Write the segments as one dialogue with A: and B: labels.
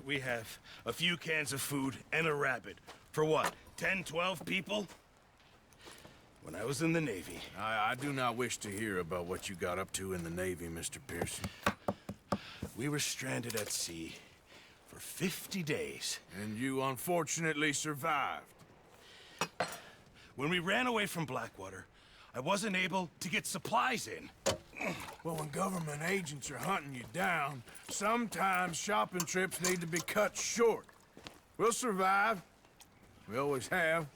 A: we have a few cans of food and a rabbit. For what, 10, 12 people? When I was in the Navy...
B: I do not wish to hear about what you got up to in the Navy, Mr. Pearson.
A: We were stranded at sea for 50 days.
B: And you unfortunately survived.
A: When we ran away from Blackwater, I wasn't able to get supplies in.
B: Well, when government agents are hunting you down, sometimes shopping trips need to be cut short. We'll survive. We always have.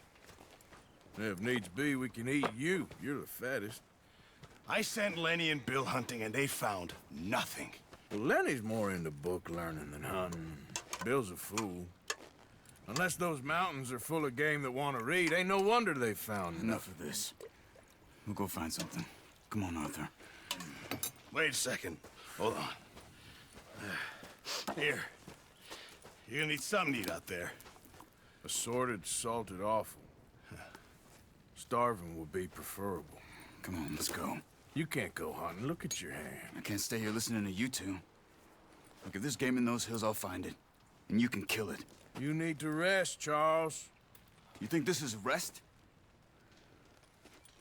B: If needs be, we can eat you. You're the fattest.
A: I sent Lenny and Bill hunting, and they found nothing.
B: Well, Lenny's more into book learning than hunting. Bill's a fool. Unless those mountains are full of game that want to read, ain't no wonder they found
C: Enough of this. We'll go find something. Come on, Arthur.
A: Wait a second. Hold on. Here. You're gonna need something to eat out there.
B: Assorted, salted offal. Starving would be preferable.
C: Come on, let's go.
B: You can't go hunting. Look at your hand.
C: I can't stay here listening to you two. Look, if there's game in those hills, I'll find it. And you can kill it.
B: You need to rest, Charles.
C: You think this is rest?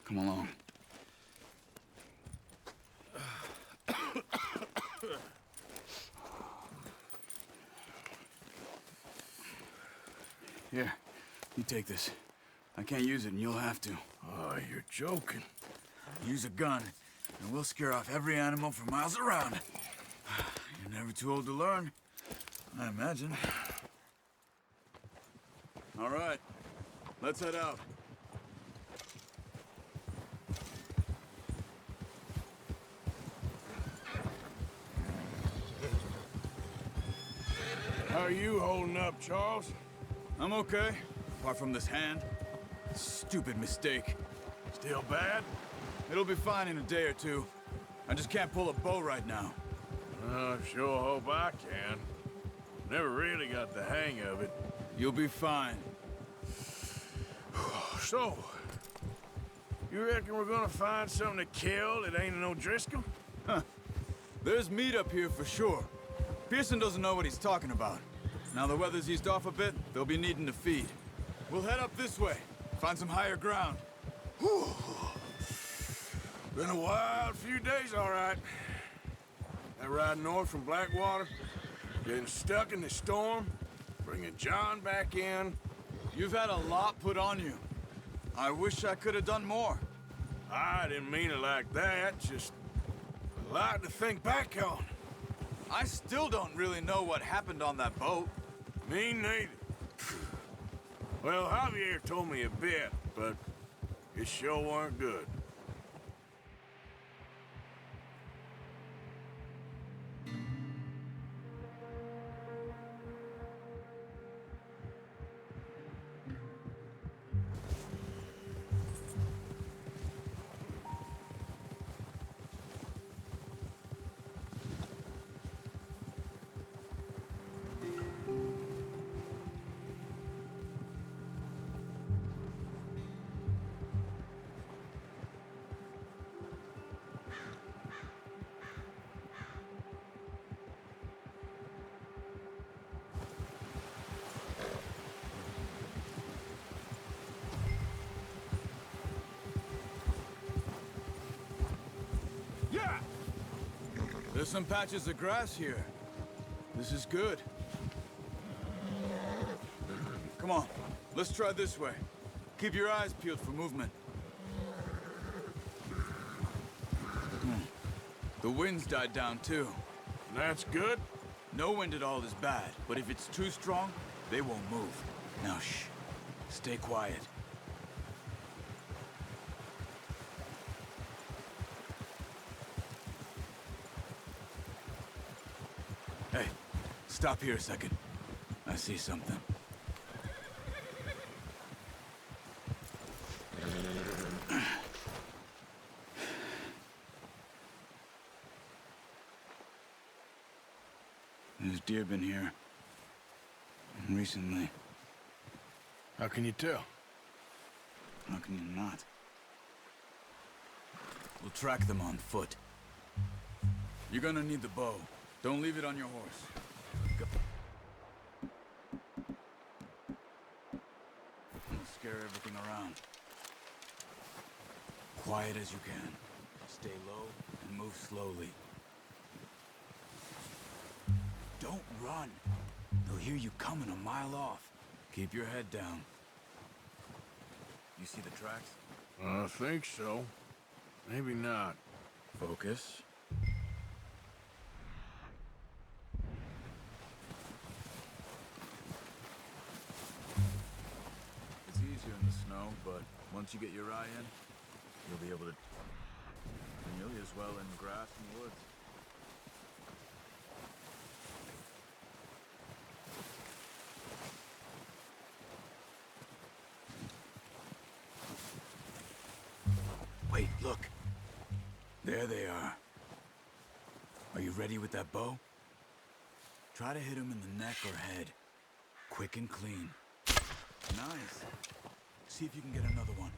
C: Come along. Here, you take this. I can't use it, and you'll have to.
B: Oh, you're joking.
C: Use a gun, and we'll scare off every animal for miles around. You're never too old to learn, I imagine. All right, let's head out.
B: How are you holding up, Charles?
C: I'm okay, apart from this hand. Stupid mistake.
B: Still bad?
C: It'll be fine in a day or two. I just can't pull a bow right now.
B: I sure hope I can. Never really got the hang of it.
C: You'll be fine.
B: So, you reckon we're gonna find something to kill that ain't no Driscoll?
C: Huh. There's meat up here for sure. Pearson doesn't know what he's talking about. Now the weather's eased off a bit, they'll be needing to feed. We'll head up this way, find some higher ground.
B: Whew. Been a wild few days, all right. That ride north from Blackwater, getting stuck in the storm, bringing John back in.
C: You've had a lot put on you. I wish I could have done more.
B: I didn't mean it like that, just a lot to think back on.
C: I still don't really know what happened on that boat.
B: Me neither. Well, Javier told me a bit, but it sure weren't good.
C: There's some patches of grass here. This is good. Come on, let's try this way. Keep your eyes peeled for movement. The wind's died down too.
B: That's good.
C: No wind at all is bad, but if it's too strong, they won't move. Now shh, stay quiet. Hey, stop here a second. I see something. There's deer been here. Recently.
B: How can you tell?
C: How can you not? We'll track them on foot. You're gonna need the bow. Don't leave it on your horse. Go. scare everything around. Quiet as you can. Stay low and move slowly. Don't run. They'll hear you coming a mile off. Keep your head down. You see the tracks?
B: I think so. Maybe not.
C: Focus. It's easier in the snow, but once you get your eye in, you'll be able to... nearly as well in grass and woods. Wait, look. There they are. Are you ready with that bow? Try to hit him in the neck or head. Quick and clean. Nice. See if you can get another one.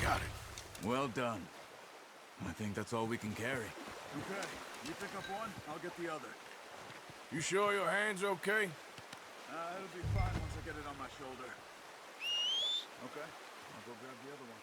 B: Got it.
C: Well done. I think that's all we can carry. Okay, you pick up one, I'll get the other.
B: You sure your hand's okay?
C: It'll be fine once I get it on my shoulder. Okay, I'll go grab the other one.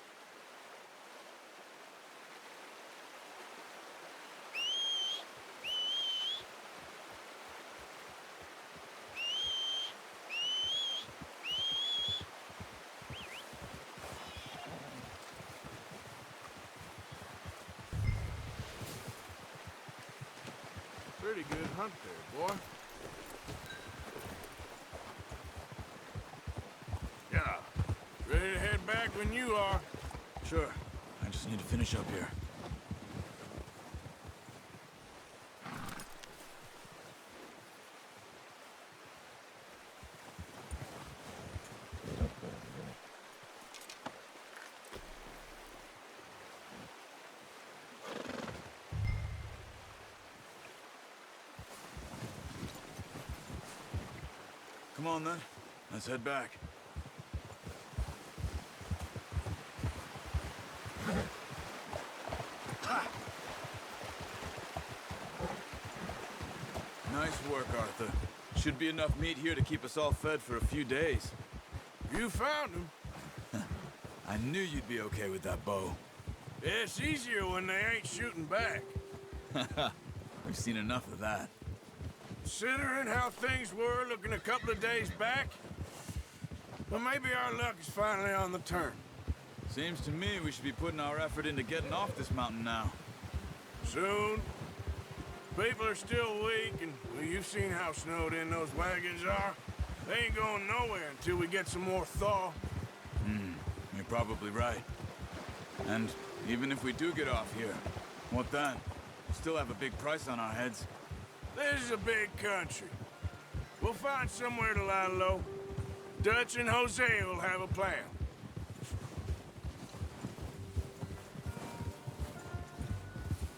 B: Pretty good hunt there, boy. Yeah. Ready to head back when you are.
C: Sure, I just need to finish up here. Come on then, let's head back. Nice work, Arthur. Should be enough meat here to keep us all fed for a few days.
B: You found him.
C: I knew you'd be okay with that bow.
B: It's easier when they ain't shooting back.
C: We've seen enough of that.
B: Considering how things were looking a couple of days back, well, maybe our luck is finally on the turn.
C: Seems to me we should be putting our effort into getting off this mountain now.
B: Soon. People are still weak, and well, you've seen how snowed in those wagons are. They ain't going nowhere until we get some more thaw.
C: You're probably right. And even if we do get off here, what then? We still have a big price on our heads.
B: This is a big country. We'll find somewhere to lie low. Dutch and Jose will have a plan.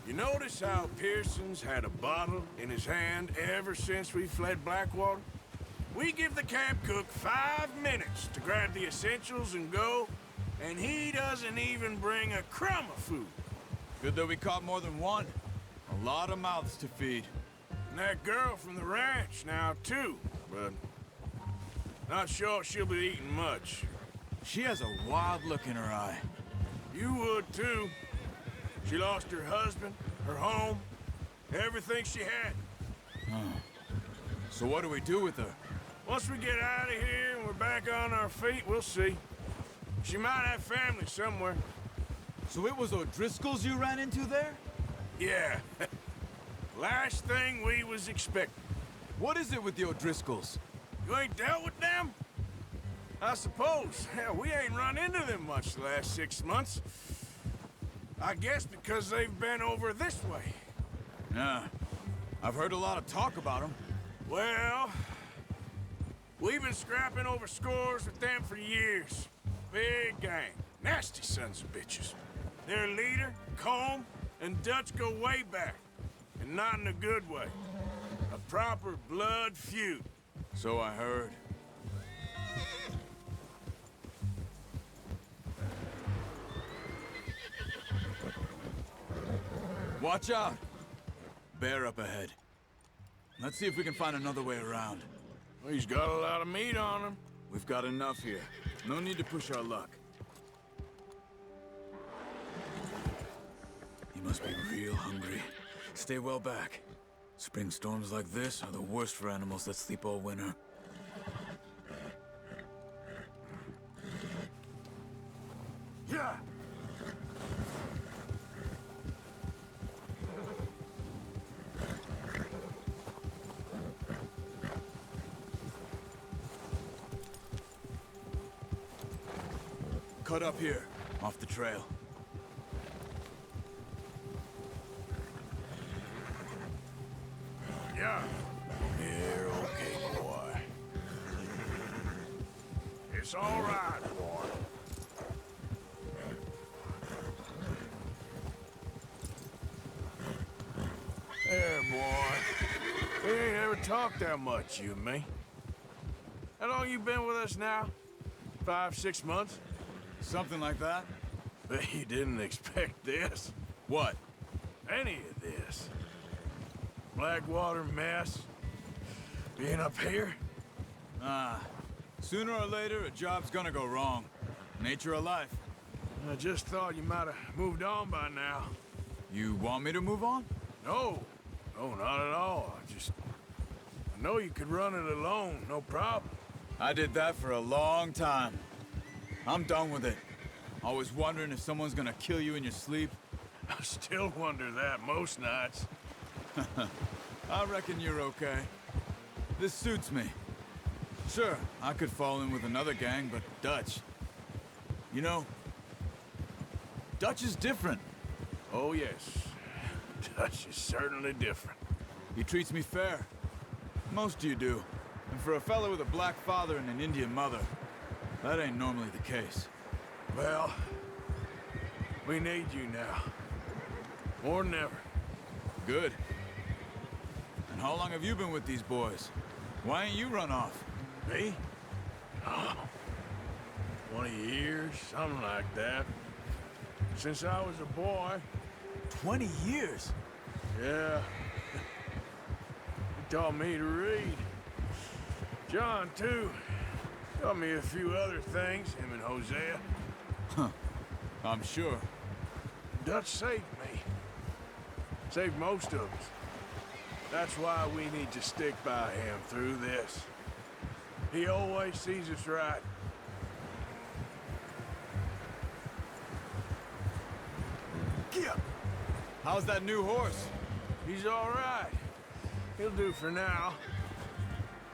B: You notice how Pearson's had a bottle in his hand ever since we fled Blackwater? We give the camp cook 5 minutes to grab the essentials and go, and he doesn't even bring a crumb of food.
C: Good that we caught more than one. A lot of mouths to feed.
B: And that girl from the ranch now, too, but not sure she'll be eating much.
C: She has a wild look in her eye.
B: You would, too. She lost her husband, her home, everything she had.
C: So what do we do with her?
B: Once we get out of here and we're back on our feet, we'll see. She might have family somewhere.
C: So it was O'Driscoll's you ran into there?
B: Yeah. Last thing we was expecting.
C: What is it with the O'Driscolls?
B: You ain't dealt with them? I suppose. Hell, we ain't run into them much the last 6 months. I guess because they've been over this way.
C: Yeah. I've heard a lot of talk about them.
B: Well, we've been scrapping over scores with them for years. Big gang. Nasty sons of bitches. Their leader, Combe, and Dutch go way back. And not in a good way. A proper blood feud.
C: So I heard. Watch out! Bear up ahead. Let's see if we can find another way around.
B: Well, he's got a lot of meat on him.
C: We've got enough here. No need to push our luck. He must be real hungry. Stay well back. Spring storms like this are the worst for animals that sleep all winter.
B: Yeah.
C: Cut up here, off the trail.
B: Yeah. You're okay, boy. It's all right, boy. There, boy. We ain't ever talked that much, you and me. How long you been with us now? 5, 6 months?
C: Something like that?
B: Bet you didn't expect this.
C: What?
B: Any of this. Blackwater mess. Being up here?
C: Sooner or later, a job's gonna go wrong. Nature of life.
B: I just thought you might have moved on by now.
C: You want me to move on?
B: No. No, not at all. I know you could run it alone, no problem.
C: I did that for a long time. I'm done with it. Always wondering if someone's gonna kill you in your sleep.
B: I still wonder that most nights.
C: I reckon you're okay. This suits me. Sure, I could fall in with another gang, but Dutch... You know, Dutch is different.
B: Oh, yes. Dutch is certainly different.
C: He treats me fair. Most of you do. And for a fella with a black father and an Indian mother, that ain't normally the case.
B: Well, we need you now. More than ever.
C: Good. And how long have you been with these boys? Why ain't you run off?
B: Me? Oh, 20 years, something like that. Since I was a boy.
C: 20 years?
B: Yeah. He taught me to read. John, too. Taught me a few other things, him and Hosea.
C: Huh. I'm sure.
B: Dutch saved me. Saved most of us. That's why we need to stick by him through this. He always sees us right.
C: Yeah. How's that new horse?
B: He's all right. He'll do for now.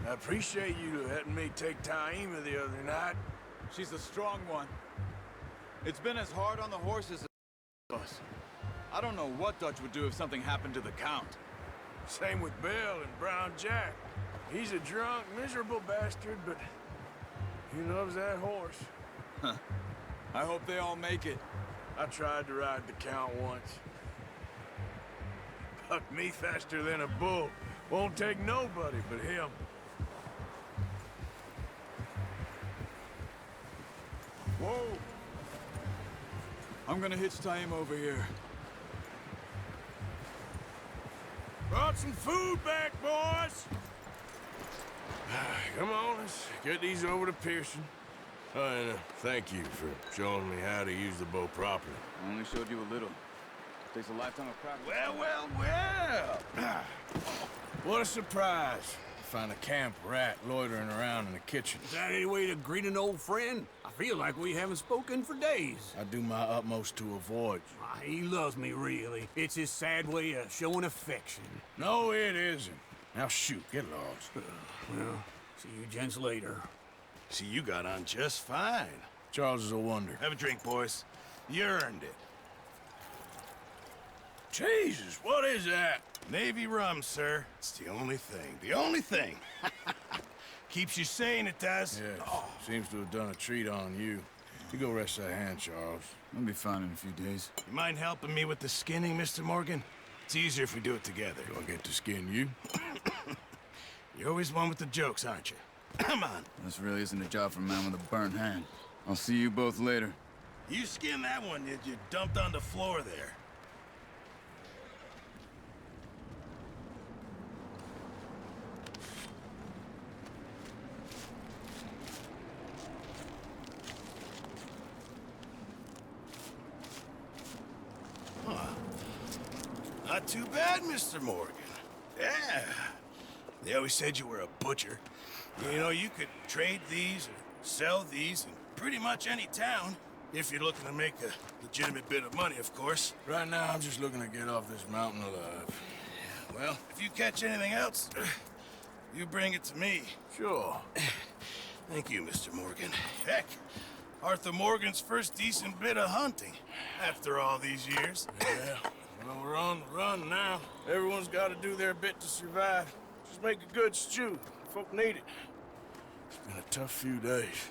B: I appreciate you letting me take Taima the other night.
C: She's a strong one. It's been as hard on the horses as us. I don't know what Dutch would do if something happened to the Count.
B: Same with Bill and Brown Jack. He's a drunk, miserable bastard, but he loves that horse.
C: Huh. I hope they all make it.
B: I tried to ride the Count once. Bucked me faster than a bull. Won't take nobody but him.
C: Whoa! I'm gonna hitch Taima over here.
B: Brought some food back, boys! Come on, let's get these over to Pearson. And thank you for showing me how to use the bow properly.
C: I only showed you a little. Takes a lifetime of practice.
B: Well! What a surprise. Find a camp rat loitering around in the kitchen.
D: Is that any way to greet an old friend? I feel like we haven't spoken for days.
B: I do my utmost to avoid you.
D: He loves me, really. It's his sad way of showing affection.
B: No, it isn't. Now shoot, get lost.
D: Well, see you gents later.
A: See, you got on just fine.
B: Charles is a wonder.
A: Have a drink, boys. You earned it.
B: Jesus, what is that?
A: Navy rum, sir. It's the only thing. The only thing. Keeps you sane, it does.
B: Yes, seems to have done a treat on you. You go rest that hand, Charles.
C: I'll be fine in a few days.
A: You mind helping me with the skinning, Mr. Morgan? It's easier if we do it together.
B: Do I get to skin you?
A: You're always one with the jokes, aren't you? Come on.
C: This really isn't a job for a man with a burnt hand. I'll see you both later.
A: You skinned that one that you dumped on the floor there. Not too bad, Mr. Morgan. Yeah. They always said you were a butcher. You know, you could trade these or sell these in pretty much any town, if you're looking to make a legitimate bit of money, of course.
B: Right now, I'm just looking to get off this mountain alive.
A: Well, if you catch anything else, you bring it to me.
B: Sure.
A: Thank you, Mr. Morgan. Heck, Arthur Morgan's first decent bit of hunting after all these years.
B: Yeah. Well, we're on the run now. Everyone's got to do their bit to survive. Just make a good stew. Folk need it. It's been a tough few days.